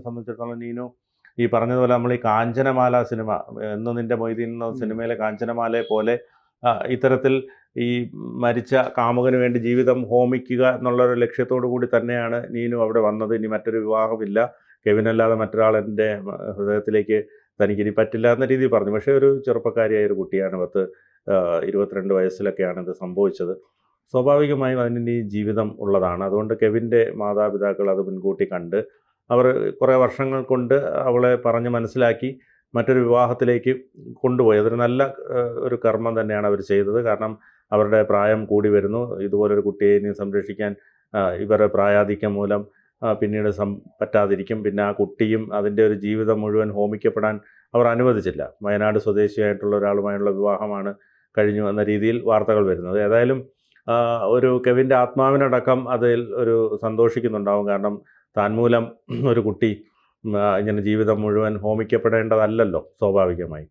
സംബന്ധിച്ചിടത്തോളം നീനു ഈ പറഞ്ഞതുപോലെ നമ്മൾ ഈ കാഞ്ചനമാല സിനിമ, എന്ന് നിൻ്റെ മൊയ്തീൻ എന്ന സിനിമയിലെ കാഞ്ചനമാലയെ പോലെ ഇത്തരത്തിൽ ഈ മരിച്ച കാമുകന് വേണ്ടി ജീവിതം ഹോമിക്കുക എന്നുള്ളൊരു ലക്ഷ്യത്തോടു കൂടി തന്നെയാണ് നീനു അവിടെ വന്നത്. ഇനി മറ്റൊരു വിവാഹമില്ല, കെവിനല്ലാതെ മറ്റൊരാളെൻ്റെ ഹൃദയത്തിലേക്ക് തനിക്കിനി പറ്റില്ല എന്ന രീതിയിൽ പറഞ്ഞു. പക്ഷേ ഒരു ചെറുപ്പക്കാരിയായ ഒരു കുട്ടിയാണ്, 22 വയസ്സിലൊക്കെയാണ് ഇത് സംഭവിച്ചത്. സ്വാഭാവികമായും അതിന് ജീവിതം ഉള്ളതാണ്. അതുകൊണ്ട് കെവിൻ്റെ മാതാപിതാക്കൾ അത് മുൻകൂട്ടി കണ്ട് അവർ കുറേ വർഷങ്ങൾ കൊണ്ട് അവളെ പറഞ്ഞ് മനസ്സിലാക്കി മറ്റൊരു വിവാഹത്തിലേക്ക് കൊണ്ടുപോയി. അതൊരു നല്ല ഒരു കർമ്മം തന്നെയാണ് അവർ ചെയ്തത്. കാരണം അവരുടെ പ്രായം കൂടി വരുന്നു. ഇതുപോലൊരു കുട്ടിയെ ഇനി സംരക്ഷിക്കാൻ ഇവരുടെ പ്രായാധിക്യം മൂലം പിന്നീട് പറ്റാതിരിക്കും. പിന്നെ ആ കുട്ടിയും അതിൻ്റെ ഒരു ജീവിതം മുഴുവൻ ഹോമിക്കപ്പെടാൻ അവർ അനുവദിച്ചില്ല. വയനാട് സ്വദേശിയായിട്ടുള്ള ഒരാളുമായുള്ള വിവാഹമാണ് കഴിഞ്ഞു എന്ന രീതിയിൽ വാർത്തകൾ വരുന്നത്. ഏതായാലും ഒരു കെവിൻ്റെ ആത്മാവിനടക്കം അതിൽ ഒരു സന്തോഷിക്കുന്നുണ്ടാവും. കാരണം താൻ മൂലം ഒരു കുട്ടി ഇങ്ങനെ ജീവിതം മുഴുവൻ ഹോമിക്കപ്പെടേണ്ടതല്ലല്ലോ സ്വാഭാവികമായി.